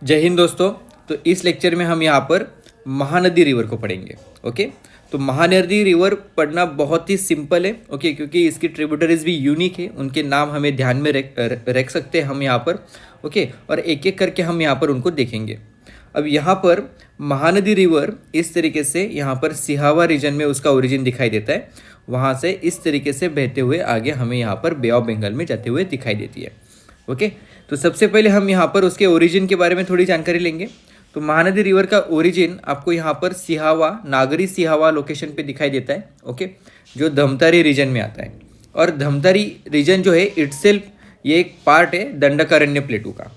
जय हिंद दोस्तों। तो इस लेक्चर में हम यहाँ पर महानदी रिवर को पढ़ेंगे। ओके, तो महानदी रिवर पढ़ना बहुत ही सिंपल है। ओके, क्योंकि इसकी ट्रिब्यूटरीज भी यूनिक है, उनके नाम हमें ध्यान में रख सकते हैं हम यहाँ पर। ओके, और एक एक करके हम यहाँ पर उनको देखेंगे। अब यहाँ पर महानदी रिवर इस तरीके से यहाँ पर सिहावा रीजन में उसका ओरिजिन दिखाई देता है। वहाँ से इस तरीके से बहते हुए आगे हमें यहाँ पर बे ऑफ बंगाल में जाते हुए दिखाई देती है। ओके, तो सबसे पहले हम यहाँ पर उसके ओरिजिन के बारे में थोड़ी जानकारी लेंगे। तो महानदी रिवर का ओरिजिन आपको यहाँ पर सिहावा, नागरी सिहावा लोकेशन पे दिखाई देता है। ओके, जो धमतारी रीजन में आता है। और धमतारी रीजन जो है इटसेल्फ ये एक पार्ट है दंडकारण्य प्लेटू का।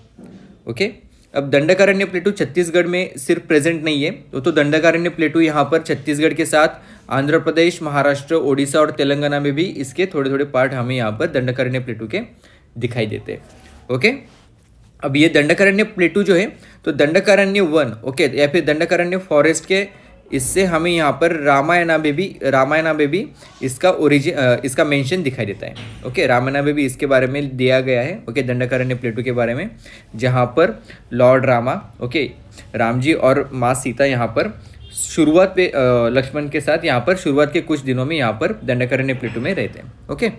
ओके, अब दंडकारण्य प्लेटू छत्तीसगढ़ में सिर्फ प्रेजेंट नहीं है, तो दंडकारण्य प्लेटू यहाँ पर छत्तीसगढ़ के साथ आंध्र प्रदेश, महाराष्ट्र, ओडिशा और तेलंगाना में भी इसके थोड़े थोड़े पार्ट हमें यहाँ पर दंडकारण्य प्लेटू के दिखाई देते हैं। ओके, अब ये दंडकारण्य प्लेटू जो है तो दंडकारण्य वन, ओके, या फिर दंडकारण्य फॉरेस्ट के इससे हमें यहाँ पर रामायणा में भी इसका इसका मेंशन दिखाई देता है। ओके, रामायणा में भी इसके बारे में दिया गया है। ओके, दंडकारण्य प्लेटू के बारे में, जहाँ पर लॉर्ड रामा, ओके, राम जी और माँ सीता यहाँ पर शुरुआत पे लक्ष्मण के साथ यहाँ पर शुरुआत के कुछ दिनों में यहाँ पर दंडकारण्य प्लेटू में रहते हैं। ओके,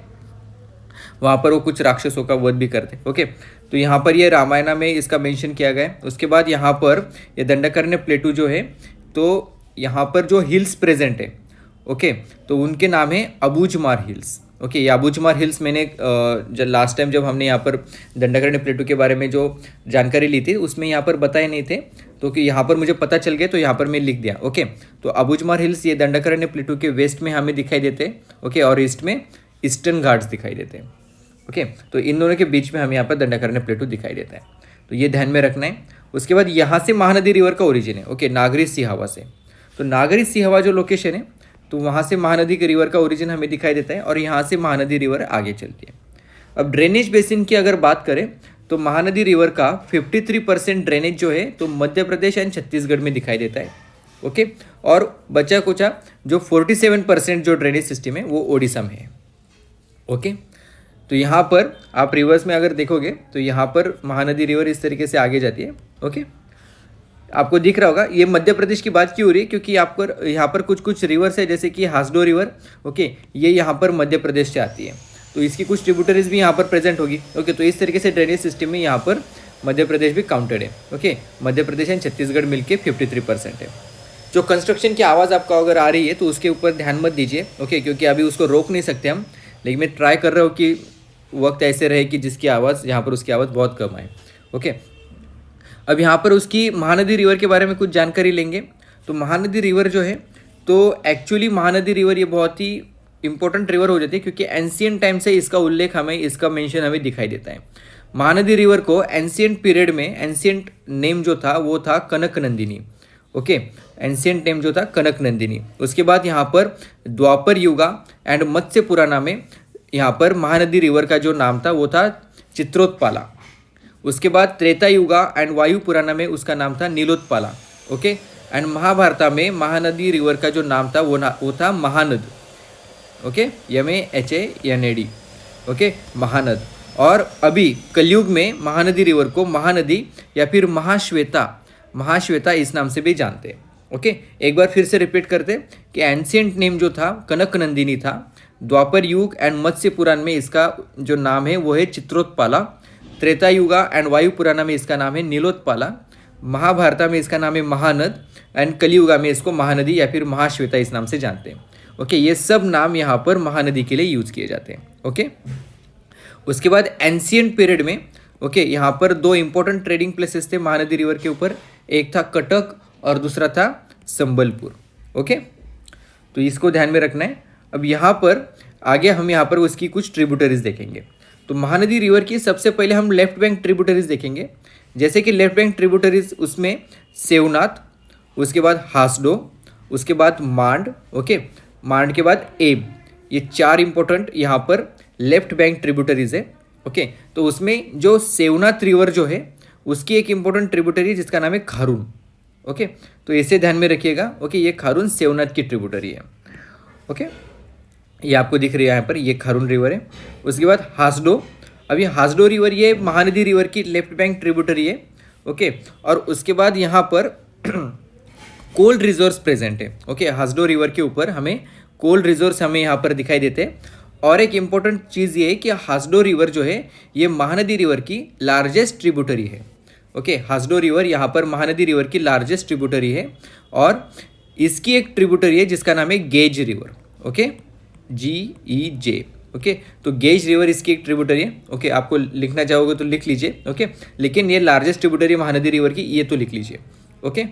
वहाँ पर वो कुछ राक्षसों का वध भी करते। ओके, तो यहाँ पर ये रामायणा में इसका मेंशन किया गया है। उसके बाद यहाँ पर ये दंडकारण्य प्लेटू जो है तो यहाँ पर जो हिल्स प्रेजेंट है, ओके, तो उनके नाम है अबूझमार हिल्स। ओके, ये अबूझमार हिल्स मैंने लास्ट टाइम जब हमने यहाँ पर दंडकारण्य प्लेटू के बारे में जो जानकारी ली थी उसमें यहाँ पर बताए नहीं थे, तो कि यहाँ पर मुझे पता चल गया तो यहाँ पर मैं लिख दिया। ओके, तो अबूझमार हिल्स ये दंडकारण्य प्लेटू के वेस्ट में हमें दिखाई देते हैं। ओके, और ईस्ट में ईस्टर्न घाट्स दिखाई देते हैं। ओके, तो इन दोनों के बीच में हमें यहाँ पर दंडकारण्य प्लेटू दिखाई देता है, तो ये ध्यान में रखना है। उसके बाद यहाँ से महानदी रिवर का ओरिजिन है। ओके, नागरी सिहावा से, तो नागरी सिहावा जो लोकेशन है तो वहाँ से महानदी के रिवर का ओरिजिन हमें दिखाई देता है और यहाँ से महानदी रिवर आगे चलती है। अब ड्रेनेज बेसिन की अगर बात करें तो महानदी रिवर का 53% ड्रेनेज जो है तो मध्य प्रदेश एंड छत्तीसगढ़ में दिखाई देता है। ओके, और बचा कुचा जो 47% जो ड्रेनेज सिस्टम है वो ओडिशा में है। ओके, तो यहाँ पर आप रिवर्स में अगर देखोगे तो यहाँ पर महानदी रिवर इस तरीके से आगे जाती है। ओके, आपको दिख रहा होगा ये मध्य प्रदेश की बात क्यों हो रही है, क्योंकि आपको यहाँ पर कुछ कुछ रिवर्स है जैसे कि हासडो रिवर। ओके, ये यहाँ पर मध्य प्रदेश से आती है, तो इसकी कुछ ट्रिब्यूटरीज भी यहाँ पर प्रेजेंट होगी। ओके, तो इस तरीके से ड्रेनेज सिस्टम में यहाँ पर मध्य प्रदेश भी काउंटेड है। ओके, मध्य प्रदेश एंड छत्तीसगढ़ मिलके 53% है। जो कंस्ट्रक्शन की आवाज़ आपको अगर आ रही है तो उसके ऊपर ध्यान मत दीजिए। ओके, क्योंकि अभी उसको रोक नहीं सकते हम, लेकिन मैं ट्राई कर रहा हूँ कि वक्त ऐसे रहे कि जिसकी आवाज़ यहाँ पर उसकी आवाज़ बहुत कम आए। ओके, अब यहाँ पर उसकी महानदी रिवर के बारे में कुछ जानकारी लेंगे। तो महानदी रिवर जो है तो एक्चुअली महानदी रिवर ये बहुत ही इंपॉर्टेंट रिवर हो जाती है, क्योंकि एंशियंट टाइम से इसका उल्लेख हमें, इसका मेंशन हमें दिखाई देता है। महानदी रिवर को एंशियंट पीरियड में एंशियंट नेम जो था वो था कनक नंदिनी। ओके, एंशियंट नेम जो था कनक नंदिनी। उसके बाद यहाँ पर द्वापर युगा एंड मत्स्य पुराना में यहाँ पर महानदी रिवर का जो नाम था वो था चित्रोत्पाला। उसके बाद त्रेता युगा एंड वायु पुराना में उसका नाम था नीलोत्पाला। ओके, एंड महाभारता में महानदी रिवर का जो नाम था वो था Mahanad. Okay, MAHANAD। Okay, Mahanad. और अभी कलयुग में महानदी रिवर को महानदी या फिर महाश्वेता इस नाम से भी जानते हैं। ओके, एक बार फिर से रिपीट करते कि एंशियंट नेम जो था कनक नंदिनी था, द्वापर युग एंड मत्स्य पुराण में इसका जो नाम है वो है चित्रोत्पाला, त्रेता युगा एंड वायु पुराना में इसका नाम है नीलोत्पाला, महाभारता में इसका नाम है महानद एंड कलियुगा में इसको महानदी या फिर महाश्वेता इस नाम से जानते हैं। ओके, ये सब नाम यहाँ पर महानदी के लिए यूज किए जाते हैं। ओके, उसके बाद एंशियंट पीरियड में, ओके, यहाँ पर दो इंपॉर्टेंट ट्रेडिंग प्लेसेस थे महानदी रिवर के ऊपर, एक था कटक और दूसरा था संबलपुर। ओके, तो इसको ध्यान में रखना है। अब यहाँ पर आगे हम यहाँ पर उसकी कुछ ट्रिब्यूटरीज देखेंगे। तो महानदी रिवर की सबसे पहले हम लेफ्ट बैंक ट्रिब्यूटरीज देखेंगे। जैसे कि लेफ्ट बैंक ट्रिब्यूटरीज उसमें सेवनाथ, उसके बाद हासडो, उसके बाद मांड। ओके, मांड के बाद एब, ये चार इंपॉर्टेंट यहाँ पर लेफ्ट बैंक ट्रिब्यूटरीज है। ओके, तो उसमें जो सेवनाथ रिवर जो है उसकी एक इंपॉर्टेंट ट्रिब्यूटरी जिसका नाम है खारून। ओके, तो इसे ध्यान में रखिएगा। ओके, ये खारून सेवनाथ की ट्रिब्यूटरी है। ओके, ये आपको दिख रही है यहाँ पर, ये खारून रिवर है। उसके बाद हासडो, अब ये हासडो रिवर ये महानदी रिवर की लेफ्ट बैंक ट्रिब्यूटरी है। ओके। और उसके बाद यहाँ पर कोल्ड रिजोर्स प्रेजेंट है। ओके, हासडो रिवर के ऊपर हमें कोल्ड रिजोर्स हमें यहाँ पर दिखाई देते हैं। और एक इम्पोर्टेंट चीज़ ये है कि हासडो रिवर जो है ये महानदी रिवर की लार्जेस्ट ट्रिब्यूटरी है। ओके, हासडो रिवर यहाँ पर महानदी रिवर की लार्जेस्ट ट्रिब्यूटरी है और इसकी एक ट्रिब्यूटरी है जिसका नाम है gauge river. Okay, GEJ। Okay, तो गेज रिवर इसकी एक ट्रिब्यूटरी है। ओके, आपको लिखना चाहोगे तो लिख लीजिए। ओके, लेकिन ये लार्जेस्ट ट्रिब्यूटरी महानदी रिवर की, ये तो लिख लीजिए। ओके,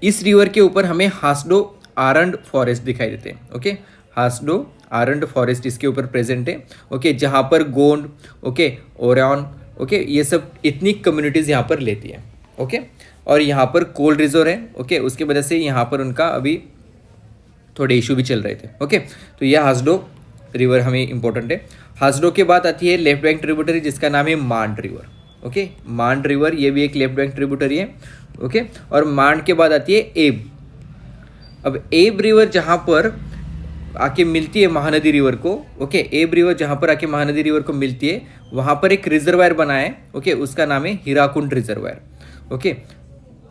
इस रिवर के ऊपर हमें हासडो आरंड फॉरेस्ट दिखाई देते हैं। ओके, हासडो आरंड फॉरेस्ट इसके ऊपर प्रेजेंट है। ओके, जहाँ पर गोंड, ओके, ओरान, ओके, ये सब इथनिक कम्युनिटीज़ यहाँ पर लेती है। ओके, और यहाँ पर कोल्ड रिजोर है। ओके, उसकी वजह से यहाँ पर उनका अभी थोड़े इशू भी चल रहे थे। ओके, तो यह हासडो रिवर हमें इंपॉर्टेंट है। हासडो के बाद आती है लेफ्ट बैंक ट्रिब्यूटरी जिसका नाम है मांड रिवर। ओके, मांड रिवर ये भी एक लेफ्ट बैंक ट्रिब्यूटरी है। ओके, और मांड के बाद आती है एब। अब एब रिवर जहाँ पर आके मिलती है महानदी रिवर को, ओके, एब रिवर जहाँ पर आके महानदी रिवर को मिलती है वहाँ पर एक रिजर्वायर बना है। ओके, उसका नाम है हीराकुंड रिजर्वायर। ओके,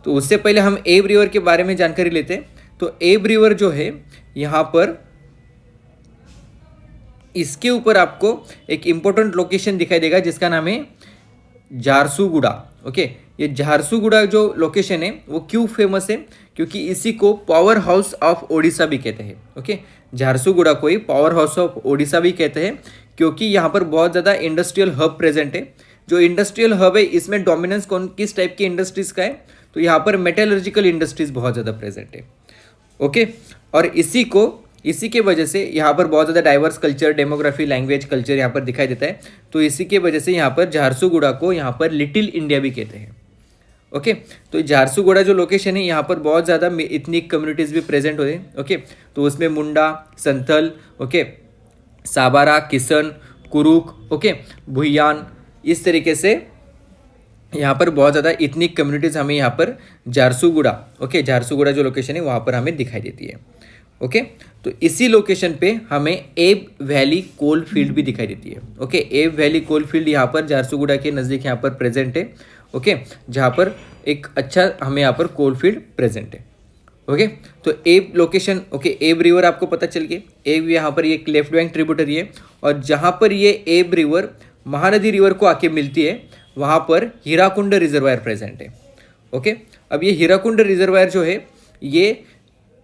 तो उससे पहले हम एब रिवर के बारे में जानकारी लेते हैं। तो एब रिवर जो है यहाँ पर इसके ऊपर आपको एक इम्पोर्टेंट लोकेशन दिखाई देगा जिसका नाम है झारसुगुड़ा। ओके, ये झारसुगुड़ा जो लोकेशन है वो क्यों फेमस है, क्योंकि इसी को पावर हाउस ऑफ ओडिशा भी कहते हैं। ओके, झारसुगुड़ा को ही पावर हाउस ऑफ ओडिशा भी कहते हैं क्योंकि यहाँ पर बहुत ज़्यादा इंडस्ट्रियल हब प्रेजेंट है। जो इंडस्ट्रियल हब है इसमें डोमिनेंस किस टाइप की इंडस्ट्रीज़ का है, तो यहाँ पर मेटलर्जिकल इंडस्ट्रीज़ बहुत ज़्यादा प्रेजेंट है। ओके, और इसी के वजह से यहाँ पर बहुत ज़्यादा diverse culture, demography, language, culture यहाँ पर दिखाई देता है। तो इसी के वजह से यहाँ पर झारसुगुड़ा को यहाँ पर लिटिल इंडिया भी कहते हैं। ओके, तो झारसुगुड़ा जो लोकेशन है यहाँ पर बहुत ज़्यादा इथनिक कम्युनिटीज़ भी प्रेजेंट होते हैं। ओके, तो उसमें मुंडा, संथल, ओके, साबारा, किसन, कुरुक, ओके, भुयान, इस तरीके से यहाँ पर बहुत ज़्यादा इथनिक कम्युनिटीज़ हमें यहाँ पर झारसुगुड़ा, ओके, झारसुगुड़ा जो लोकेशन है वहाँ पर हमें दिखाई देती है। ओके, तो इसी लोकेशन पे हमें एब वैली कोल फील्ड भी दिखाई देती है। ओके, एब वैली कोल फील्ड यहाँ पर झारसुगुड़ा के नज़दीक यहाँ पर प्रेजेंट है। ओके, जहाँ पर एक अच्छा हमें यहाँ पर कोल फील्ड प्रेजेंट है। ओके, तो एब लोकेशन, ओके, एब रिवर आपको पता चल गया। एब यहाँ पर एक लेफ्ट बैंक ट्रिब्यूटरी है और जहाँ पर ये एब रिवर महानदी रिवर को आके मिलती है वहाँ पर हीराकुंड रिजर्वायर प्रेजेंट है। ओके, अब ये हीराकुंड रिजर्वायर जो है ये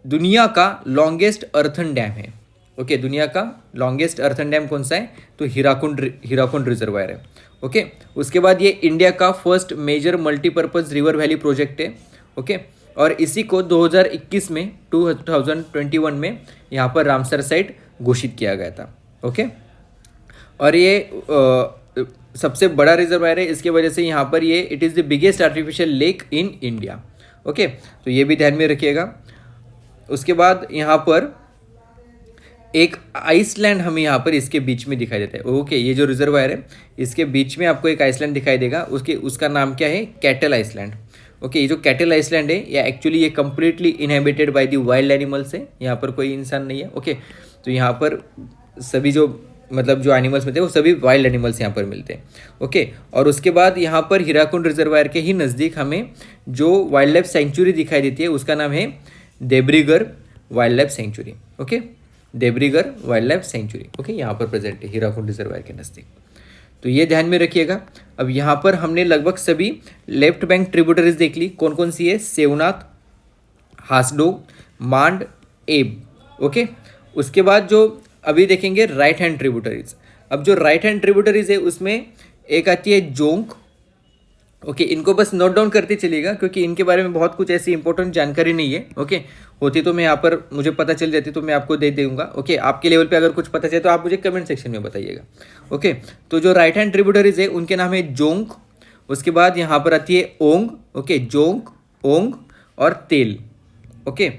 दुनिया का लॉन्गेस्ट अर्थन डैम है। ओके, दुनिया का लॉन्गेस्ट अर्थन डैम कौन सा है, तो हीराकुंड रिजर्वायर है। ओके, उसके बाद ये इंडिया का first major multipurpose river valley project है। ओके, और इसी को 2021 में 2021 में यहाँ पर रामसर साइट घोषित किया गया था। ओके, और ये सबसे बड़ा रिजर्वायर है, इसके वजह से यहाँ पर ये it is the biggest artificial lake in India. Okay, तो ये भी ध्यान में रखिएगा। उसके बाद यहाँ पर एक आइसलैंड हमें यहाँ पर इसके बीच में दिखाई देता है। ओके, ये जो रिजर्वायर है इसके बीच में आपको एक आइसलैंड दिखाई देगा, उसका नाम क्या है, कैटल आइसलैंड। ओके, ये जो कैटल आइसलैंड है या एक्चुअली ये completely inhabited by the wild animals है, यहाँ पर कोई इंसान नहीं है। ओके, तो यहाँ पर सभी जो एनिमल्स मिलते हैं वो सभी वाइल्ड एनिमल्स यहाँ पर मिलते हैं। ओके, और उसके बाद यहाँ पर हीराकुंड रिजर्वायर के ही नज़दीक हमें जो वाइल्ड लाइफ सेंचुरी दिखाई देती है उसका नाम है Debrigarh wild life sanctuary. Okay, Debrigarh wild life sanctuary, okay, यहाँ पर प्रेजेंट है हीराकुंड रिजर्वायर के नज़दीक। तो ये ध्यान में रखिएगा। अब यहाँ पर हमने लगभग सभी लेफ्ट बैंक ट्रिब्यूटरीज देख ली। कौन कौन सी है, सेवनाथ, हासडो, मांड, एब। ओके, उसके बाद जो अभी देखेंगे राइट हैंड ट्रिब्यूटरीज। अब जो राइट हैंड ट्रिब्यूटरीज है उसमें एक आती है जोंक। ओके, इनको बस नोट डाउन करते चलिएगा क्योंकि इनके बारे में बहुत कुछ ऐसी इंपॉर्टेंट जानकारी नहीं है। ओके, होती तो मैं यहाँ पर मुझे पता चल जाती तो मैं आपको दे दूंगा। ओके, आपके लेवल पे अगर कुछ पता चले तो आप मुझे कमेंट सेक्शन में बताइएगा। ओके, तो जो राइट हैंड ट्रिब्यूटरीज है उनके नाम है जोंक। उसके बाद यहाँ पर आती है ओंग। ओके, जोंक, ओंग और तेल। ओके,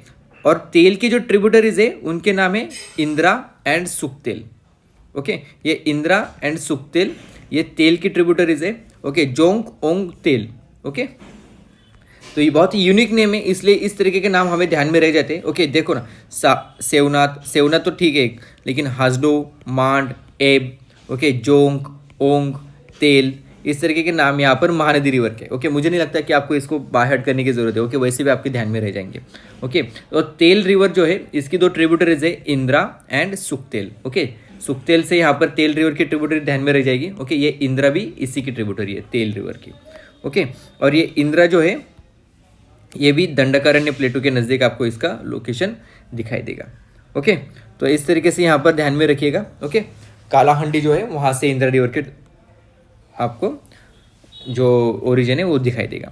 और तेल की जो ट्रिब्यूटरीज है उनके नाम है इंदिरा एंड सुखतेल। ओके, ये इंदिरा एंड सुखतेल ये तेल की ट्रिब्यूटरीज है। ओके, जोंक, ओंग, तेल। ओके, तो ये बहुत ही यूनिक नेम है इसलिए इस तरीके के नाम हमें ध्यान में रह जाते हैं। ओके, देखो ना, सेवनाथ तो ठीक है लेकिन हासडो, मांड, एब, ओके, जोंक, ओंग, तेल इस तरीके के नाम यहाँ पर महानदी रिवर के। ओके, मुझे नहीं लगता कि आपको इसको बाय हट करने की जरूरत है। ओके, वैसे भी आपके ध्यान में रह जाएंगे। ओके, तो तेल रिवर जो है इसकी दो ट्रिब्यूटरीज है, इंदिरा एंड सुखतेल। ओके, सुखतेल से यहाँ पर तेल रिवर की ट्रिब्यूटरी ध्यान में रह जाएगी। ओके, ये इंदिरा भी इसी की ट्रिब्यूटरी है, तेल रिवर की। ओके, और ये इंदिरा जो है ये भी दंडकारण्य प्लेटू के नज़दीक आपको इसका लोकेशन दिखाई देगा। ओके, तो इस तरीके से यहाँ पर ध्यान में रखिएगा। ओके, कालाहंडी जो है वहाँ से इंदिरा रिवर के आपको जो ओरिजिन है वो दिखाई देगा।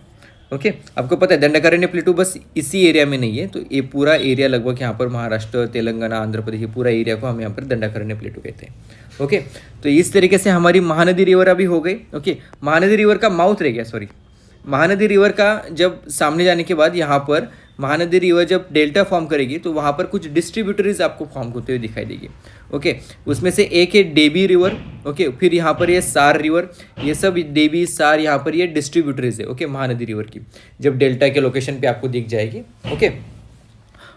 ओके, आपको पता है दंडकारण्य प्लेटू बस इसी एरिया में नहीं है, तो ये पूरा एरिया लगभग यहाँ पर महाराष्ट्र, तेलंगाना, आंध्र प्रदेश, ये पूरा एरिया को हम यहाँ पर दंडकारण्य प्लेटू कहते हैं। ओके, तो इस तरीके से हमारी महानदी रिवर अभी हो गई। ओके, महानदी रिवर का माउथ रह गया, सॉरी, महानदी रिवर का जब सामने जाने के बाद यहाँ पर महानदी रिवर जब डेल्टा फॉर्म करेगी तो वहाँ पर कुछ डिस्ट्रीब्यूटरीज आपको फॉर्म होते हुए दिखाई देगी। ओके, उसमें से एक है डेबी रिवर। ओके, फिर यहाँ पर ये सार रिवर, ये सब डेबी सार यहाँ पर ये डिस्ट्रीब्यूटरीज है। ओके, महानदी रिवर की जब डेल्टा के लोकेशन पे आपको दिख जाएगी। ओके,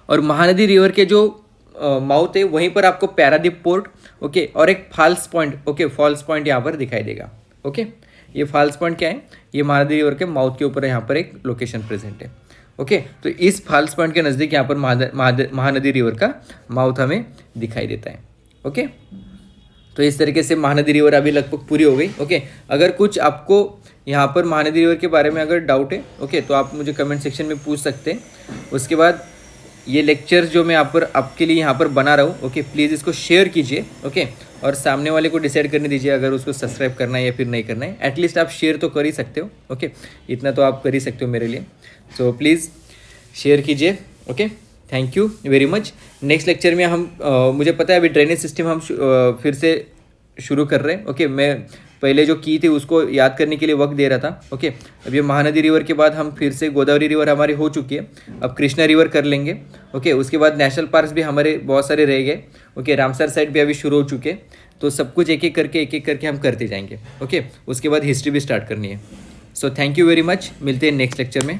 और महानदी रिवर के जो माउथ है वहीं पर आपको पैरादीप पोर्ट, ओके, और एक falls point, okay, falls point यहाँ पर दिखाई देगा। ओके, ये फॉल्स पॉइंट क्या है, ये महानदी रिवर के माउथ के ऊपर यहाँ पर एक लोकेशन प्रेजेंट है। ओके, तो इस फॉल्स पॉइंट के नज़दीक यहाँ पर महानदी रिवर का माउथ हमें दिखाई देता है। ओके, तो इस तरीके से महानदी रिवर अभी लगभग पूरी हो गई। ओके, अगर कुछ आपको यहाँ पर महानदी रिवर के बारे में अगर डाउट है, ओके, तो आप मुझे कमेंट सेक्शन में पूछ सकते हैं। उसके बाद ये लेक्चर जो मैं आपके लिए यहाँ पर बना रहा हूँ, ओके, प्लीज़ इसको शेयर कीजिए। ओके, और सामने वाले को डिसाइड करने दीजिए अगर उसको सब्सक्राइब करना है या फिर नहीं करना है। एटलीस्ट आप शेयर तो कर ही सकते हो। ओके, इतना तो आप कर ही सकते हो मेरे लिए, सो प्लीज़ शेयर कीजिए। Okay, thank you very much. Next lecture में हम मुझे पता है अभी ड्रेनेज सिस्टम हम फिर से शुरू कर रहे हैं। ओके, मैं पहले जो की थी उसको याद करने के लिए वक्त दे रहा था। ओके, अब ये महानदी रिवर के बाद हम फिर से गोदावरी रिवर हमारी हो चुकी है, अब कृष्णा रिवर कर लेंगे। ओके, उसके बाद नेशनल पार्क्स भी हमारे बहुत सारे रह गए। ओके, रामसर साइड भी अभी शुरू हो चुके हैं, तो सब कुछ एक एक करके हम करते जाएंगे। ओके, उसके बाद हिस्ट्री भी स्टार्ट करनी है। So thank you very much, मिलते हैं नेक्स्ट लेक्चर में।